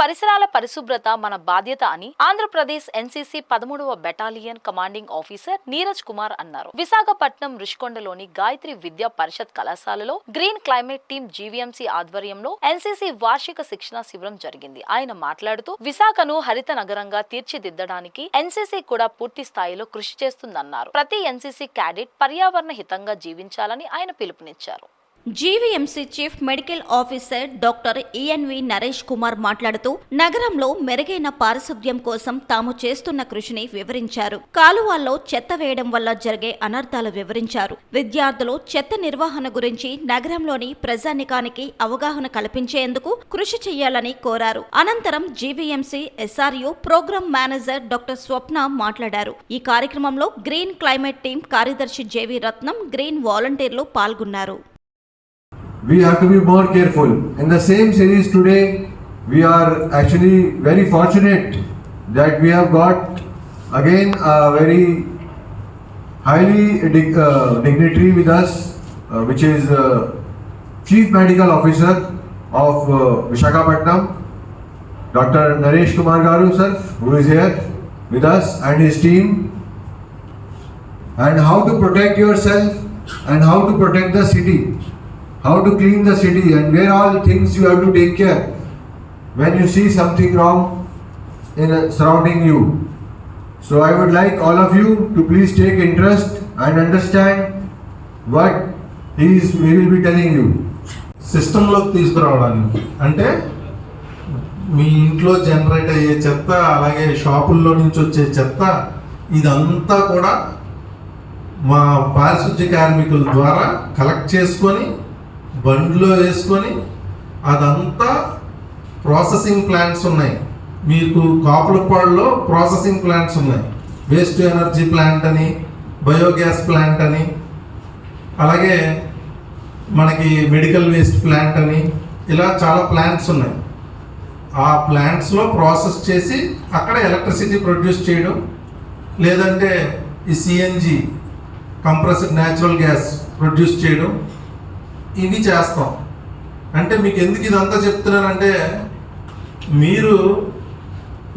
పరిసరాల పరిశుభ్రత మన బాధ్యత అని ఆంధ్రప్రదేశ్ ఎన్సీసీ 13వ battalion commanding officer Neeraj Kumar అన్నారు. విశాఖపట్నం రుషికొండలోని గాయత్రి విద్యా పరిషత్ కళాశాలలో గ్రీన్ క్లైమేట్ టీమ్ జీవీఎంసీ ఆధ్వర్యంలో ఎన్సీసీ వార్షిక శిక్షణ శిబిరం జరిగింది. ఆయన మాట్లాడుతూ విశాఖను హరిత నగరంగా తీర్చిదిద్దడానికి ఎన్సీసీ కూడా పూర్తి స్థాయిలో కృషి చేస్తుందన్నారు. ప్రతి ఎన్సీసీ క్యాడెట్ పర్యావరణ హితంగా జీవించాలని ఆయన పిలుపునిచ్చారు. GVMC chief medical officer doctor ENV Naresh Kumar మాట్లాడుతూ నగరంలో మెరుగైన పారిశుద్ధ్యం కోసం తాము చేస్తున్న కృషిని వివరించారు. కాలువల్లో చెత్త వేయడం వల్ల జరిగే అనర్థాలు వివరించారు. విద్యార్థులు చెత్త నిర్వహణ గురించి నగరంలోని ప్రజానికానికి అవగాహన కల్పించేందుకు కృషి చేయాలని కోరారు. అనంతరం GVMC SRU program manager doctor Swapna మాట్లాడారు. ఈ కార్యక్రమంలో గ్రీన్ క్లైమేట్ టీం కార్యదర్శి జేవి రత్నం, గ్రీన్ వాలంటీర్లు పాల్గొన్నారు. We have to be more careful. In the same series today, we are actually very fortunate that we have got again a very highly dignitary with us, which is Chief Medical Officer of Visakhapatnam, Dr. Naresh Kumar Garu sir, who is here with us and his team, and how to protect yourself and how to protect the city. How to clean the city and where all things you have to take care when you see something wrong in surrounding you. So I would like all of you to please take interest and understand what he will be telling you. సిస్టంలోకి తీసుకురావడానికి అంటే మీ ఇంట్లో generate అయ్యే చెత్త, అలాగే షాపుల్లో నుంచి వచ్చే చెత్త, ఇదంతా కూడా మా పారిశుద్ధ్య కార్మికుల ద్వారా కలెక్ట్ చేసుకొని బండిలో వేసుకొని అదంతా ప్రాసెసింగ్ ప్లాంట్స్ ఉన్నాయి. మీకు కాపులపాడులో ప్రాసెసింగ్ ప్లాంట్స్ ఉన్నాయి. వేస్ట్ ఎనర్జీ ప్లాంట్ అని, బయోగ్యాస్ ప్లాంట్ అని, అలాగే మనకి మెడికల్ వేస్ట్ ప్లాంట్ అని, ఇలా చాలా ప్లాంట్స్ ఉన్నాయి. ఆ ప్లాంట్స్లో ప్రాసెస్ చేసి అక్కడ ఎలక్ట్రిసిటీ ప్రొడ్యూస్ చేయడం, లేదంటే ఈ CNG compressed natural gas produce చేయడం, ఇవి చేస్తాం. అంటే మీకు ఎందుకు ఇదంతా చెప్తున్నానంటే, మీరు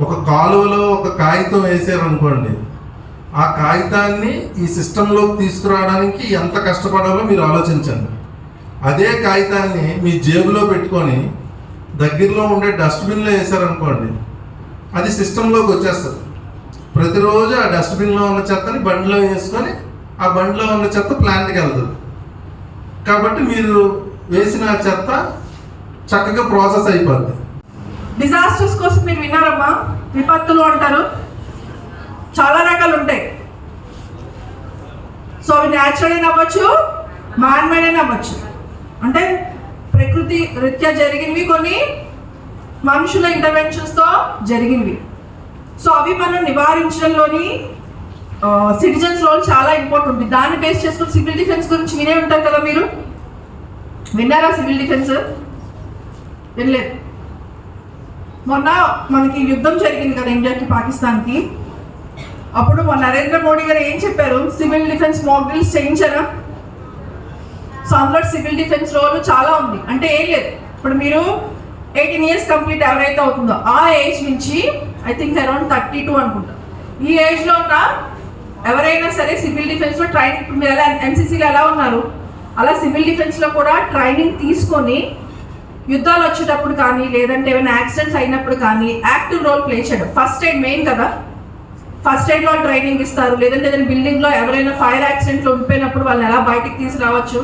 ఒక కాలువలో ఒక కాగితం వేసారనుకోండి, ఆ కాగితాన్ని ఈ సిస్టంలోకి తీసుకురావడానికి ఎంత కష్టపడాలో మీరు ఆలోచించండి. అదే కాగితాన్ని మీ జేబులో పెట్టుకొని దగ్గరలో ఉండే డస్ట్బిన్లో వేసారనుకోండి, అది సిస్టంలోకి వచ్చేస్తుంది. ప్రతిరోజు ఆ డస్ట్బిన్లో ఉన్న చెత్తని బండిలో వేసుకొని ఆ బండిలో ఉన్న చెత్త ప్లాంట్కి వెళ్తుంది. కాబట్టి మీరు వేసిన చెత్త చక్కగా ప్రాసెస్ అయిపోద్ది. డిజాస్టర్స్ కోసం మీరు విన్నారమ్మా, విపత్తులు అంటారు, చాలా రకాలు ఉంటాయి. సో అవి న్యాచురల్ అయినా అవ్వచ్చు, మ్యాన్ మేడ్ అయినా అవ్వచ్చు. అంటే ప్రకృతి రీత్యా జరిగినవి, కొన్ని మనుషుల ఇంటర్వెన్షన్స్తో జరిగినవి. సో అవి మనం నివారించడంలోని సిటిజన్స్ రోల్ చాలా ఇంపార్టెంట్ ఉంది. దాన్ని బేస్ చేసుకుని సివిల్ డిఫెన్స్ గురించి వినే ఉంటారు కదా. మీరు విన్నారా సివిల్ డిఫెన్స్? వినలేదు. మొన్న మనకి యుద్ధం జరిగింది కదా ఇండియాకి పాకిస్తాన్కి. అప్పుడు మన నరేంద్ర మోడీ గారు ఏం చెప్పారు? సివిల్ డిఫెన్స్ మాక్ డ్రిల్స్ చేయించారా? సో అందులో సివిల్ డిఫెన్స్ రోల్ చాలా ఉంది. అంటే ఏం లేదు, ఇప్పుడు మీరు 18 years కంప్లీట్ ఎవరైతే అవుతుందో ఆ ఏజ్ నుంచి ఐ థింక్ అరౌండ్ 32 అనుకుంటా, ఈ ఏజ్లో ఉన్న ఎవరైనా సరే సివిల్ డిఫెన్స్లో ట్రైనింగ్, మీరు ఎలా ఎన్సీసీలో ఎలా ఉన్నారు అలా సివిల్ డిఫెన్స్లో కూడా ట్రైనింగ్ తీసుకొని యుద్ధాలు వచ్చేటప్పుడు కానీ, లేదంటే ఏమైనా యాక్సిడెంట్స్ అయినప్పుడు కానీ యాక్టివ్ రోల్ ప్లే చేయడం. ఫస్ట్ ఎయిడ్ మెయిన్ కదా, ఫస్ట్ ఎయిడ్లో ట్రైనింగ్ ఇస్తారు. లేదంటే ఏదైనా బిల్డింగ్లో ఎవరైనా ఫైర్ యాక్సిడెంట్లో ఉండిపోయినప్పుడు వాళ్ళని ఎలా బయటికి తీసుకురావచ్చు,